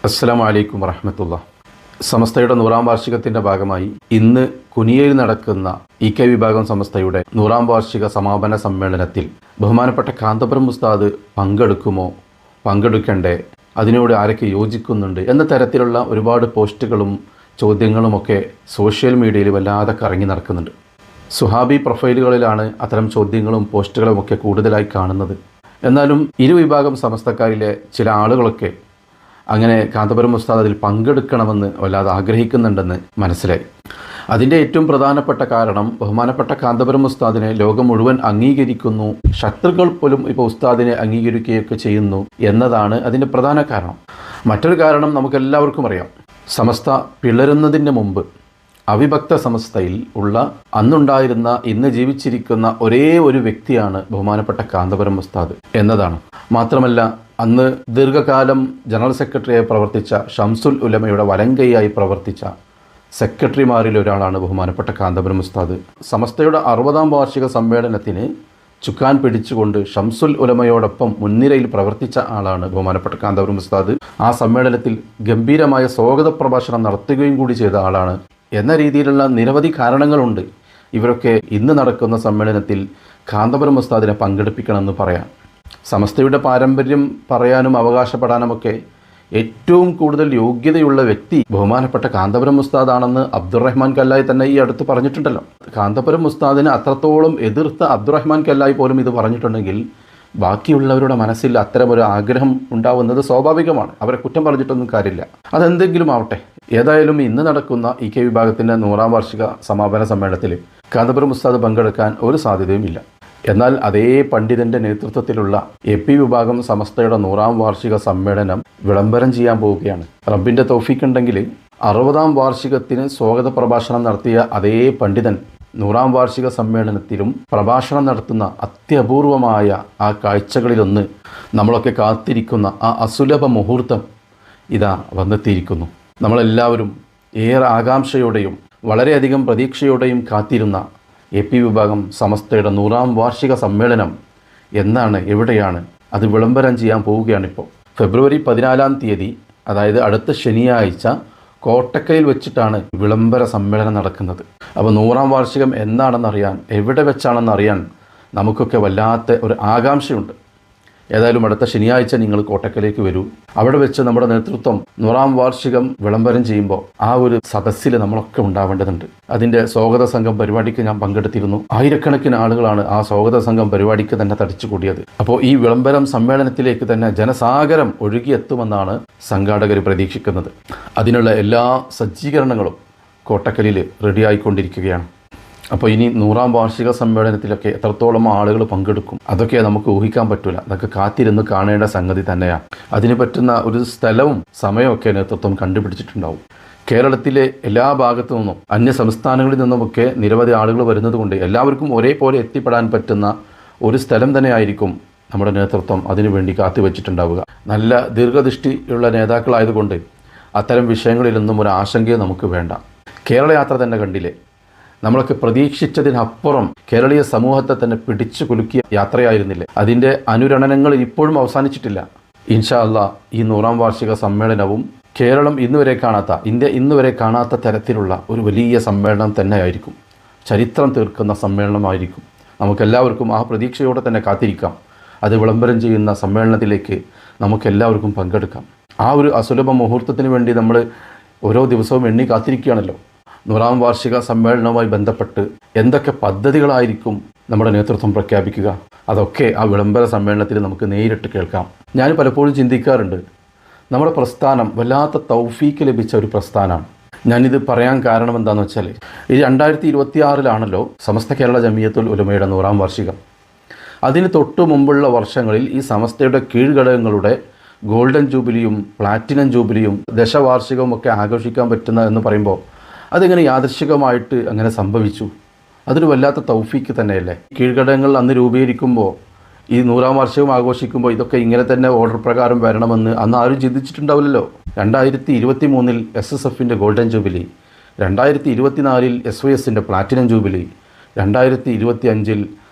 അസ്സലാമു അലൈക്കും വറഹ്മത്തുള്ളാഹി. സമസ്തയുടെ 100-ാം വാർഷികത്തിൻ്റെ ഭാഗമായി ഇന്ന് കുനിയയിൽ നടക്കുന്ന ഇ.കെ. വിഭാഗം സമസ്തയുടെ 100-ാം വാർഷിക സമാപന സമ്മേളനത്തിൽ ബഹുമാനപ്പെട്ട കാന്തപുരം ഉസ്താദ് പങ്കെടുക്കുമോ, പങ്കെടുക്കണ്ടേ, അതിനോട് ആരൊക്കെ യോജിക്കുന്നുണ്ട് എന്ന തരത്തിലുള്ള ഒരുപാട് പോസ്റ്റുകളും ചോദ്യങ്ങളുമൊക്കെ സോഷ്യൽ മീഡിയയിൽ വല്ലാതെ കറങ്ങി നടക്കുന്നുണ്ട്. സുഹാബി പ്രൊഫൈലുകളിലാണ് അത്തരം ചോദ്യങ്ങളും പോസ്റ്റുകളുമൊക്കെ കൂടുതലായി കാണുന്നത്. എന്നാലും ഇരുവിഭാഗം സമസ്തക്കാരിലെ ചില ആളുകളൊക്കെ അങ്ങനെ കാന്തപുരം ഉസ്താദ് അതിൽ പങ്കെടുക്കണമെന്ന് വല്ലാതെ ആഗ്രഹിക്കുന്നുണ്ടെന്ന് മനസ്സിലായി. അതിൻ്റെ ഏറ്റവും പ്രധാനപ്പെട്ട കാരണം ബഹുമാനപ്പെട്ട കാന്തപുരം ഉസ്താദിനെ ലോകം മുഴുവൻ അംഗീകരിക്കുന്നു, ശത്രുക്കൾ പോലും ഇപ്പോൾ ഉസ്താദിനെ അംഗീകരിക്കുകയൊക്കെ ചെയ്യുന്നു എന്നതാണ് അതിൻ്റെ പ്രധാന കാരണം. മറ്റൊരു കാരണം നമുക്കെല്ലാവർക്കും അറിയാം. സമസ്ത പിളരുന്നതിന് മുമ്പ് അവിഭക്ത സമസ്തയിൽ ഉള്ള അന്നുണ്ടായിരുന്ന ഇന്ന് ജീവിച്ചിരിക്കുന്ന ഒരേ ഒരു വ്യക്തിയാണ് ബഹുമാനപ്പെട്ട കാന്തപുരം ഉസ്താദ് എന്നതാണ്. മാത്രമല്ല അന്ന് ദീർഘകാലം ജനറൽ സെക്രട്ടറിയായി പ്രവർത്തിച്ച ഷംസുൽ ഉലമയുടെ വലങ്കൈയായി പ്രവർത്തിച്ച സെക്രട്ടറിമാരിൽ ഒരാളാണ് ബഹുമാനപ്പെട്ട കാന്തപുരം ഉസ്താദ്. സമസ്തയുടെ 60-ാം വാർഷിക സമ്മേളനത്തിന് ചുക്കാൻ പിടിച്ചുകൊണ്ട് ഷംസുൽ ഉലമയോടൊപ്പം മുൻനിരയിൽ പ്രവർത്തിച്ച ആളാണ് ബഹുമാനപ്പെട്ട കാന്തപുരം ഉസ്താദ്. ആ സമ്മേളനത്തിൽ ഗംഭീരമായ സ്വാഗത പ്രഭാഷണം നടത്തുകയും കൂടി ചെയ്ത ആളാണ് എന്ന രീതിയിലുള്ള നിരവധി കാരണങ്ങളുണ്ട് ഇവരൊക്കെ ഇന്ന് നടക്കുന്ന സമ്മേളനത്തിൽ കാന്തപുരം ഉസ്താദിനെ പങ്കെടുപ്പിക്കണമെന്ന് പറയാൻ. സമസ്തയുടെ പാരമ്പര്യം പറയാനും അവകാശപ്പെടാനുമൊക്കെ ഏറ്റവും കൂടുതൽ യോഗ്യതയുള്ള വ്യക്തി ബഹുമാനപ്പെട്ട കാന്തപുരം ഉസ്താദാണെന്ന് അബ്ദുറഹ്മാൻ കല്ലായി തന്നെ ഈ അടുത്ത് പറഞ്ഞിട്ടുണ്ടല്ലോ. കാന്തപുരം ഉസ്താദിനെ അത്രത്തോളം എതിർത്ത അബ്ദുറഹ്മാൻ കല്ലായി പോലും ഇത് പറഞ്ഞിട്ടുണ്ടെങ്കിൽ ബാക്കിയുള്ളവരുടെ മനസ്സിൽ അത്തരമൊരു ആഗ്രഹം ഉണ്ടാവുന്നത് സ്വാഭാവികമാണ്. അവരെ കുറ്റം പറഞ്ഞിട്ടൊന്നും കാര്യമില്ല. അതെന്തെങ്കിലും ആവട്ടെ. ഏതായാലും ഇന്ന് നടക്കുന്ന ഇ.കെ. വിഭാഗത്തിൻ്റെ 100-ാം വാർഷിക സമാപന സമ്മേളനത്തിൽ കാന്തപുരം ഉസ്താദ് പങ്കെടുക്കാൻ ഒരു സാധ്യതയുമില്ല. എന്നാൽ അതേ പണ്ഡിതൻ്റെ നേതൃത്വത്തിലുള്ള എ.പി. വിഭാഗം സമസ്തയുടെ 100-ാം വാർഷിക സമ്മേളനം വിളംബരം ചെയ്യാൻ പോവുകയാണ്. റബ്ബിൻ്റെ തൗഫീഖുണ്ടെങ്കിൽ 60-ാം വാർഷികത്തിന് സ്വാഗത പ്രഭാഷണം നടത്തിയ അതേ പണ്ഡിതൻ 100-ാം വാർഷിക സമ്മേളനത്തിലും പ്രഭാഷണം നടത്തുന്ന അത്യപൂർവമായ ആ കാഴ്ചകളിലൊന്ന് നമ്മളൊക്കെ കാത്തിരിക്കുന്ന ആ അസുലഭ മുഹൂർത്തം ഇതാ വന്നെത്തിയിരിക്കുന്നു. നമ്മളെല്ലാവരും ഏറെ ആകാംക്ഷയോടെയും വളരെയധികം പ്രതീക്ഷയോടെയും കാത്തിരുന്ന എ.പി. വിഭാഗം സമസ്തയുടെ 100-ാം വാർഷിക സമ്മേളനം എന്നാണ്, എവിടെയാണ്, അത് വിളംബരം ചെയ്യാൻ പോവുകയാണിപ്പോൾ. ഫെബ്രുവരി 14-ാം തീയതി, അതായത് അടുത്ത ശനിയാഴ്ച കോട്ടക്കലിൽ വെച്ചിട്ടാണ് വിളംബര സമ്മേളനം നടക്കുന്നത്. അപ്പോൾ 100-ാം വാർഷികം എന്നാണെന്നറിയാൻ, എവിടെ വെച്ചാണെന്നറിയാൻ നമുക്കൊക്കെ വല്ലാത്ത ഒരു ആകാംക്ഷയുണ്ട്. ഏതായാലും അടുത്ത ശനിയാഴ്ച നിങ്ങൾ കോട്ടക്കലേക്ക് വരൂ. അവിടെ വെച്ച് നമ്മുടെ നേതൃത്വം 100-ാം വാർഷികം വിളംബരം ചെയ്യുമ്പോൾ ആ ഒരു സദസ്സിൽ നമ്മളൊക്കെ ഉണ്ടാവേണ്ടതുണ്ട്. അതിൻ്റെ സ്വാഗത സംഘം പരിപാടിക്ക് ഞാൻ പങ്കെടുത്തിരുന്നു. ആയിരക്കണക്കിന് ആളുകളാണ് ആ സ്വാഗത സംഘം പരിപാടിക്ക് തന്നെ തടിച്ചു കൂടിയത്. അപ്പോൾ ഈ വിളംബരം സമ്മേളനത്തിലേക്ക് തന്നെ ജനസാഗരം ഒഴുകിയെത്തുമെന്നാണ് സംഘാടകർ പ്രതീക്ഷിക്കുന്നത്. അതിനുള്ള എല്ലാ സജ്ജീകരണങ്ങളും കോട്ടക്കലിൽ റെഡിയായിക്കൊണ്ടിരിക്കുകയാണ്. അപ്പോൾ ഇനി 100-ാം വാർഷിക സമ്മേളനത്തിലൊക്കെ എത്രത്തോളം ആളുകൾ പങ്കെടുക്കും അതൊക്കെ നമുക്ക് ഊഹിക്കാൻ പറ്റില്ല. അതൊക്കെ കാത്തിരുന്ന് കാണേണ്ട സംഗതി തന്നെയാണ്. അതിന് പറ്റുന്ന ഒരു സ്ഥലവും സമയമൊക്കെ നേതൃത്വം കണ്ടുപിടിച്ചിട്ടുണ്ടാവും. കേരളത്തിലെ എല്ലാ ഭാഗത്തു നിന്നും അന്യ സംസ്ഥാനങ്ങളിൽ നിന്നുമൊക്കെ നിരവധി ആളുകൾ വരുന്നത് കൊണ്ട് എല്ലാവർക്കും ഒരേപോലെ എത്തിപ്പെടാൻ പറ്റുന്ന ഒരു സ്ഥലം തന്നെയായിരിക്കും നമ്മുടെ നേതൃത്വം അതിനുവേണ്ടി കാത്തുവച്ചിട്ടുണ്ടാവുക. നല്ല ദീർഘദൃഷ്ടിയുള്ള നേതാക്കളായതുകൊണ്ട് അത്തരം വിഷയങ്ങളിലൊന്നും ഒരു ആശങ്കയും നമുക്ക് വേണ്ട. കേരള യാത്ര തന്നെ കണ്ടില്ലേ, നമ്മളൊക്കെ പ്രതീക്ഷിച്ചതിനപ്പുറം കേരളീയ സമൂഹത്തെ തന്നെ പിടിച്ചു കുലുക്കിയ യാത്രയായിരുന്നില്ലേ. അതിൻ്റെ അനുരണനങ്ങൾ ഇപ്പോഴും അവസാനിച്ചിട്ടില്ല. ഇൻഷാ അല്ലാഹ് ഈ 100-ാം വാർഷിക സമ്മേളനവും കേരളം ഇന്നുവരെ കാണാത്ത, ഇന്ത്യ ഇന്നുവരെ കാണാത്ത തരത്തിലുള്ള ഒരു വലിയ സമ്മേളനം തന്നെയായിരിക്കും. ചരിത്രം തീർക്കുന്ന സമ്മേളനമായിരിക്കും. നമുക്കെല്ലാവർക്കും ആ പ്രതീക്ഷയോടെ തന്നെ കാത്തിരിക്കാം. അത് വിളംബരം ചെയ്യുന്ന സമ്മേളനത്തിലേക്ക് നമുക്കെല്ലാവർക്കും പങ്കെടുക്കാം. ആ ഒരു അസുലഭ മുഹൂർത്തത്തിന് വേണ്ടി നമ്മൾ ഓരോ ദിവസവും എണ്ണി കാത്തിരിക്കുകയാണല്ലോ. 100-ാം വാർഷിക സമ്മേളനവുമായി ബന്ധപ്പെട്ട് എന്തൊക്കെ പദ്ധതികളായിരിക്കും നമ്മുടെ നേതൃത്വം പ്രഖ്യാപിക്കുക, അതൊക്കെ ആ വിളംബര സമ്മേളനത്തിൽ നമുക്ക് നേരിട്ട് കേൾക്കാം. ഞാൻ പലപ്പോഴും ചിന്തിക്കാറുണ്ട്, നമ്മുടെ പ്രസ്ഥാനം വല്ലാത്ത തൗഫീക്ക് ലഭിച്ച ഒരു പ്രസ്ഥാനമാണ്. ഞാനിത് പറയാൻ കാരണം എന്താണെന്ന് വെച്ചാൽ, ഈ 2026-ലാണല്ലോ സമസ്ത കേരള ജമിയത്തുൽ ഉലമയുടെ 100-ാം വാർഷികം. അതിന് തൊട്ടു മുമ്പുള്ള വർഷങ്ങളിൽ ഈ സമസ്തയുടെ കീഴ്ഘടകങ്ങളുടെ ഗോൾഡൻ ജൂബിലിയും പ്ലാറ്റിനം ജൂബിലിയും ദശവാർഷികവും ഒക്കെ ആഘോഷിക്കാൻ പറ്റുന്ന എന്ന് പറയുമ്പോൾ അതിങ്ങനെ യാദൃശ്ചികമായിട്ട് അങ്ങനെ സംഭവിച്ചു. അതൊരു വല്ലാത്ത തൗഫീക്ക് തന്നെയല്ലേ. കീഴ്ഘടകങ്ങൾ അന്ന് രൂപീകരിക്കുമ്പോൾ ഈ 100-ാം വാർഷികം ആഘോഷിക്കുമ്പോൾ ഇതൊക്കെ ഇങ്ങനെ തന്നെ ഓർഡർ പ്രകാരം വരണമെന്ന് അന്ന് ആരും ചിന്തിച്ചിട്ടുണ്ടാവില്ലല്ലോ. 2023-ൽ SSFൻ്റെ ഗോൾഡൻ ജൂബിലി, 2024-ൽ SYSൻ്റെ പ്ലാറ്റിനം ജൂബിലി, 2025-ൽ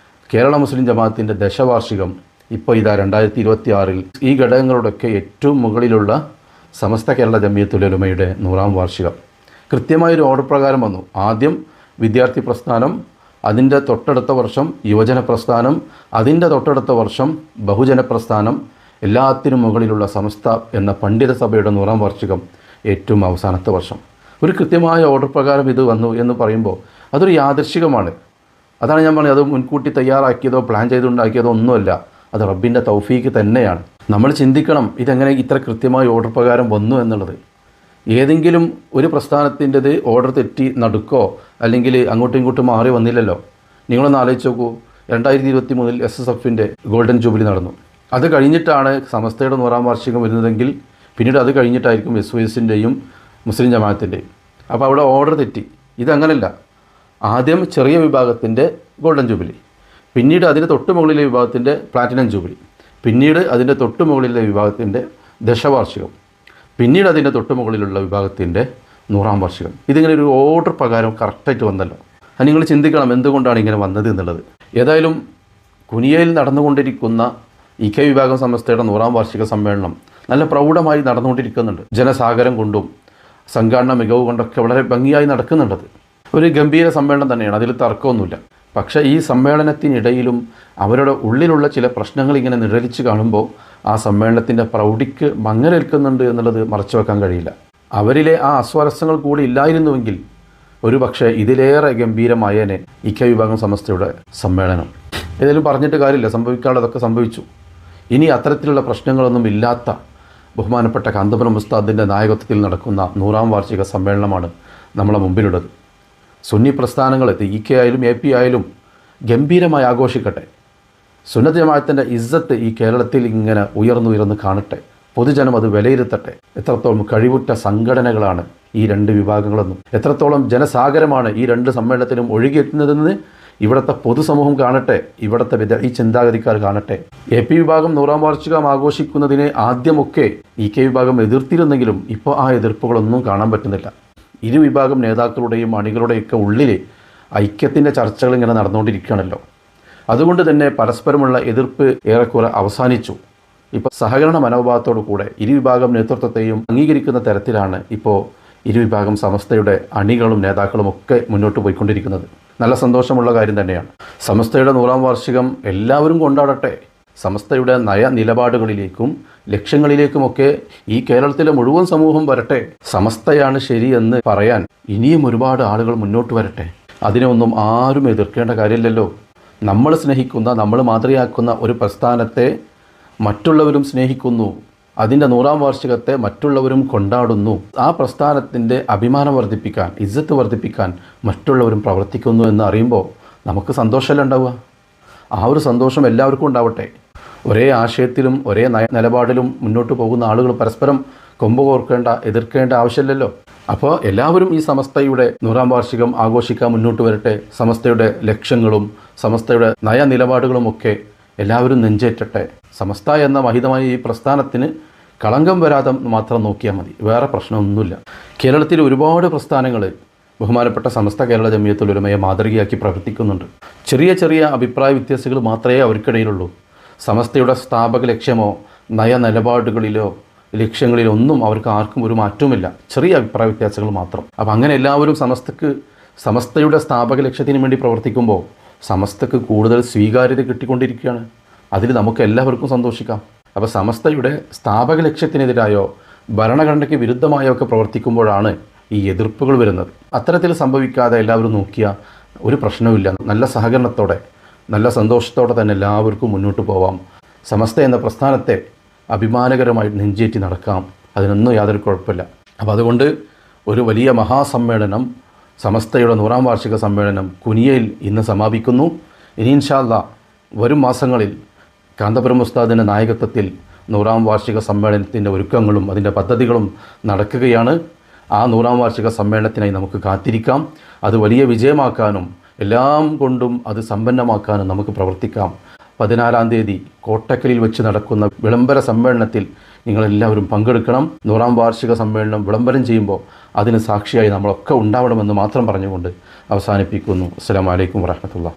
കേരള മുസ്ലിം ജമാഅത്തിൻ്റെ ദശവാർഷികം, ഇപ്പോൾ ഇതാ 2026-ൽ ഈ ഘടകങ്ങളുടെയൊക്കെ ഏറ്റവും മുകളിലുള്ള സമസ്ത കേരള ജംഇയ്യത്തുൽ ഉലമയുടെ 100-ാം വാർഷികം കൃത്യമായൊരു ഓർഡർ പ്രകാരം വന്നു. ആദ്യം വിദ്യാർത്ഥി പ്രസ്ഥാനം, അതിൻ്റെ തൊട്ടടുത്ത വർഷം യുവജന പ്രസ്ഥാനം, അതിൻ്റെ തൊട്ടടുത്ത വർഷം ബഹുജന പ്രസ്ഥാനം, എല്ലാത്തിനും മുകളിലുള്ള സമസ്ത എന്ന പണ്ഡിത സഭയുടെ 100-ാം വാർഷികം ഏറ്റവും അവസാനത്തെ വർഷം. ഒരു കൃത്യമായ ഓർഡർ പ്രകാരം ഇത് വന്നു എന്ന് പറയുമ്പോൾ അതൊരു യാദൃശ്ചികമാണ്. അതാണ് ഞാൻ പറഞ്ഞത്, അത് മുൻകൂട്ടി തയ്യാറാക്കിയതോ പ്ലാൻ ചെയ്തുണ്ടാക്കിയതോ ഒന്നുമല്ല. അത് റബ്ബിൻ്റെ തൗഫീക്ക് തന്നെയാണ്. നമ്മൾ ചിന്തിക്കണം ഇതെങ്ങനെ ഇത്ര കൃത്യമായ ഓർഡർ പ്രകാരം വന്നു എന്നുള്ളത്. ഏതെങ്കിലും ഒരു പ്രസ്ഥാനത്തിൻ്റെത് ഓർഡർ തെറ്റി നടുക്കോ അല്ലെങ്കിൽ അങ്ങോട്ടും ഇങ്ങോട്ടും മാറി വന്നില്ലല്ലോ. നിങ്ങളൊന്ന് ആലോചിച്ച് നോക്കൂ, 2023 SSFൻ്റെ ഗോൾഡൻ ജൂബിലി നടന്നു. അത് കഴിഞ്ഞിട്ടാണ് സമസ്തയുടെ 100-ാം വാർഷികം വരുന്നതെങ്കിൽ പിന്നീട് അത് കഴിഞ്ഞിട്ടായിരിക്കും SYSൻ്റെയും മുസ്ലിം ജമാഅത്തിൻ്റെയും. അപ്പോൾ അവിടെ ഓർഡർ തെറ്റി. ഇതങ്ങനല്ല. ആദ്യം ചെറിയ വിഭാഗത്തിൻ്റെ ഗോൾഡൻ ജൂബിലി, പിന്നീട് അതിൻ്റെ തൊട്ട് മുകളിലെ വിഭാഗത്തിൻ്റെ പ്ലാറ്റിനം ജൂബിലി, പിന്നീട് അതിൻ്റെ തൊട്ട് മുകളിലെ വിഭാഗത്തിൻ്റെ ദശവാർഷികം, പിന്നീട് അതിൻ്റെ തൊട്ട് മുകളിലുള്ള വിഭാഗത്തിൻ്റെ 100-ാം വാർഷികം. ഇതിങ്ങനെ ഒരു ഓർഡർ പ്രകാരം കറക്റ്റായിട്ട് വന്നല്ലോ. അത് നിങ്ങൾ ചിന്തിക്കണം എന്തുകൊണ്ടാണ് ഇങ്ങനെ വന്നത് എന്നുള്ളത്. ഏതായാലും കുനിയയിൽ നടന്നുകൊണ്ടിരിക്കുന്ന EK വിഭാഗം സമസ്തയുടെ 100-ാം വാർഷിക സമ്മേളനം നല്ല പ്രൗഢമായി നടന്നുകൊണ്ടിരിക്കുന്നുണ്ട്. ജനസാഗരം കൊണ്ടും സംഘാടന മികവ് കൊണ്ടൊക്കെ വളരെ ഭംഗിയായി നടക്കുന്നുണ്ടത്. ഒരു ഗംഭീര സമ്മേളനം തന്നെയാണ്, അതിൽ തർക്കമൊന്നുമില്ല. പക്ഷേ ഈ സമ്മേളനത്തിനിടയിലും അവരുടെ ഉള്ളിലുള്ള ചില പ്രശ്നങ്ങൾ ഇങ്ങനെ നിഴലിച്ച് കാണുമ്പോൾ ആ സമ്മേളനത്തിൻ്റെ പ്രൗഢിക്ക് മങ്ങലേൽക്കുന്നുണ്ട് എന്നുള്ളത് മറച്ചു വെക്കാൻ കഴിയില്ല. അവരിലെ ആ അസ്വാരസ്യങ്ങൾ കൂടി ഇല്ലായിരുന്നുവെങ്കിൽ ഒരു പക്ഷേ ഇതിലേറെ ഗംഭീരമായേനെ EK വിഭാഗം സമസ്തയുടെ സമ്മേളനം. ഏതായാലും പറഞ്ഞിട്ട് കാര്യമില്ല, സംഭവിക്കാനുള്ളതൊക്കെ സംഭവിച്ചു. ഇനി അത്തരത്തിലുള്ള പ്രശ്നങ്ങളൊന്നും ഇല്ലാത്ത ബഹുമാനപ്പെട്ട കാന്തപുരം ഉസ്താദിൻ്റെ നായകത്വത്തിൽ നടക്കുന്ന 100-ാം വാർഷിക സമ്മേളനമാണ് നമ്മളെ മുമ്പിലുള്ളത്. സുന്നി പ്രസ്ഥാനങ്ങൾ EK ആയാലും AP ആയാലും ഗംഭീരമായി ആഘോഷിക്കട്ടെ. സുന്നത്ത് ജമാഅത്തിൻ്റെ ഇസ്സത്ത് ഈ കേരളത്തിൽ ഇങ്ങനെ ഉയർന്നുയർന്ന് കാണട്ടെ. പൊതുജനം അത് വിലയിരുത്തട്ടെ. എത്രത്തോളം കഴിവുറ്റ സംഘടനകളാണ് ഈ രണ്ട് വിഭാഗങ്ങളെന്നും എത്രത്തോളം ജനസാഗരമാണ് ഈ രണ്ട് സമ്മേളനത്തിലും ഒഴുകിയെത്തുന്നതെന്ന് ഇവിടുത്തെ പൊതുസമൂഹം കാണട്ടെ. ഇവിടുത്തെ ഈ ചിന്താഗതിക്കാർ കാണട്ടെ. AP വിഭാഗം 100-ാം വാർഷികം ആഘോഷിക്കുന്നതിനെ ആദ്യമൊക്കെ EK വിഭാഗം എതിർത്തിരുന്നെങ്കിലും ഇപ്പോൾ ആ എതിർപ്പുകളൊന്നും കാണാൻ പറ്റുന്നില്ല. ഇരുവിഭാഗം നേതാക്കളുടെയും അണികളുടെയൊക്കെ ഉള്ളിൽ ഐക്യത്തിൻ്റെ ചർച്ചകൾ ഇങ്ങനെ നടന്നുകൊണ്ടിരിക്കുകയാണല്ലോ. അതുകൊണ്ട് തന്നെ പരസ്പരമുള്ള എതിർപ്പ് ഏറെക്കുറെ അവസാനിച്ചു. ഇപ്പോൾ സഹകരണ മനോഭാവത്തോടു കൂടെ ഇരുവിഭാഗം നേതൃത്വത്തെയും അംഗീകരിക്കുന്ന തരത്തിലാണ് ഇപ്പോൾ ഇരുവിഭാഗം സമസ്തയുടെ അണികളും നേതാക്കളും ഒക്കെ മുന്നോട്ട് പോയിക്കൊണ്ടിരിക്കുന്നത്. നല്ല സന്തോഷമുള്ള കാര്യം തന്നെയാണ്. സമസ്തയുടെ 100-ാം വാർഷികം എല്ലാവരും കൊണ്ടാടട്ടെ. സമസ്തയുടെ നയ നിലപാടുകളിലേക്കും ലക്ഷ്യങ്ങളിലേക്കുമൊക്കെ ഈ കേരളത്തിലെ മുഴുവൻ സമൂഹം വരട്ടെ. സമസ്തയാണ് ശരിയെന്ന് പറയാൻ ഇനിയും ഒരുപാട് ആളുകൾ മുന്നോട്ട് വരട്ടെ. അതിനെ ഒന്നും ആരും എതിർക്കേണ്ട കാര്യമില്ലല്ലോ. നമ്മൾ സ്നേഹിക്കുന്ന, നമ്മൾ മാതൃകയാക്കുന്ന ഒരു പ്രസ്ഥാനത്തെ മറ്റുള്ളവരും സ്നേഹിക്കുന്നു. അതിൻ്റെ 100-ാം വാർഷികത്തെ മറ്റുള്ളവരും കൊണ്ടാടുന്നു. ആ പ്രസ്ഥാനത്തിൻ്റെ അഭിമാനം വർദ്ധിപ്പിക്കാൻ, ഇജ്ജത്ത് വർദ്ധിപ്പിക്കാൻ മറ്റുള്ളവരും പ്രവർത്തിക്കുന്നു എന്ന് അറിയുമ്പോൾ നമുക്ക് സന്തോഷമല്ല ഉണ്ടാവുക. ആ ഒരു സന്തോഷം എല്ലാവർക്കും ഉണ്ടാവട്ടെ. ഒരേ ആശയത്തിലും ഒരേ നിലപാടിലും മുന്നോട്ട് പോകുന്ന ആളുകൾ പരസ്പരം കൊമ്പ് കോർക്കേണ്ട, എതിർക്കേണ്ട ആവശ്യമില്ലല്ലോ. അപ്പോൾ എല്ലാവരും ഈ സമസ്തയുടെ 100-ാം വാർഷികം ആഘോഷിക്കാൻ മുന്നോട്ട് വരട്ടെ. സമസ്തയുടെ ലക്ഷ്യങ്ങളും സമസ്തയുടെ നിലപാടുകളുമൊക്കെ എല്ലാവരും നെഞ്ചേറ്റട്ടെ. സമസ്ത എന്ന മഹിതമായ ഈ പ്രസ്ഥാനത്തിന് കളങ്കം വരാതെ മാത്രം നോക്കിയാൽ മതി, വേറെ പ്രശ്നമൊന്നുമില്ല. കേരളത്തിൽ ഒരുപാട് പ്രസ്ഥാനങ്ങൾ ബഹുമാനപ്പെട്ട സമസ്ത കേരള ജംഇയ്യത്തുൽ ഉലമയെ മാതൃകയാക്കി പ്രവർത്തിക്കുന്നുണ്ട്. ചെറിയ ചെറിയ അഭിപ്രായ വ്യത്യാസങ്ങൾ മാത്രമേ അവർക്കിടയിലുള്ളൂ. സമസ്തയുടെ സ്ഥാപക ലക്ഷ്യമോ നിലപാടുകളിലോ ലക്ഷ്യങ്ങളിലോ ഒന്നും അവർക്ക് ആർക്കും ഒരു മാറ്റവുമില്ല. ചെറിയ അഭിപ്രായ വ്യത്യാസങ്ങൾ മാത്രം. അപ്പോൾ അങ്ങനെ എല്ലാവരും സമസ്തയുടെ സ്ഥാപക ലക്ഷ്യത്തിന് വേണ്ടി പ്രവർത്തിക്കുമ്പോൾ സമസ്തക്ക് കൂടുതൽ സ്വീകാര്യത കിട്ടിക്കൊണ്ടിരിക്കുകയാണ്. അതിൽ നമുക്ക് എല്ലാവർക്കും സന്തോഷിക്കാം. അപ്പോൾ സമസ്തയുടെ സ്ഥാപക ലക്ഷ്യത്തിനെതിരായോ ഭരണഘടനയ്ക്ക് വിരുദ്ധമായോ ഒക്കെ പ്രവർത്തിക്കുമ്പോഴാണ് ഈ എതിർപ്പുകൾ വരുന്നത്. അത്തരത്തിൽ സംഭവിക്കാതെ എല്ലാവരും നോക്കിയാൽ ഒരു പ്രശ്നവുമില്ല. നല്ല സഹകരണത്തോടെ, നല്ല സന്തോഷത്തോടെ തന്നെ എല്ലാവർക്കും മുന്നോട്ട് പോവാം. സമസ്ത എന്ന പ്രസ്ഥാനത്തെ അഭിമാനകരമായി നെഞ്ചേറ്റി നടക്കാം. അതിനൊന്നും യാതൊരു കുഴപ്പമില്ല. അപ്പോൾ അതുകൊണ്ട് ഒരു വലിയ മഹാസമ്മേളനം, സമസ്തയുടെ 100-ാം വാർഷിക സമ്മേളനം കുനിയയിൽ ഇന്ന് സമാപിക്കുന്നു. ഇനി ഇൻഷാ അല്ലാഹ് വരും മാസങ്ങളിൽ കാന്തപുരം ഉസ്താദിൻ്റെ നായകത്വത്തിൽ 100-ാം വാർഷിക സമ്മേളനത്തിൻ്റെ ഒരുക്കങ്ങളും അതിൻ്റെ പദ്ധതികളും നടക്കുകയാണ്. ആ 100-ാം വാർഷിക സമ്മേളനത്തിനായി നമുക്ക് കാത്തിരിക്കാം. അത് വലിയ വിജയമാക്കാനും എല്ലാം കൊണ്ടും അത് സമ്പന്നമാക്കാനും നമുക്ക് പ്രവർത്തിക്കാം. 14-ാം തീയതി കോട്ടക്കലിൽ വെച്ച് നടക്കുന്ന വിളംബര സമ്മേളനത്തിൽ നിങ്ങളെല്ലാവരും പങ്കെടുക്കണം. 100-ാം വാർഷിക സമ്മേളനം വിളംബരം ചെയ്യുമ്പോൾ അതിന് സാക്ഷിയായി നമ്മളൊക്കെ ഉണ്ടാവണമെന്ന് മാത്രം പറഞ്ഞുകൊണ്ട് അവസാനിപ്പിക്കുന്നു. അസ്സലാമു അലൈക്കും വറഹ്മത്തുള്ളാഹി.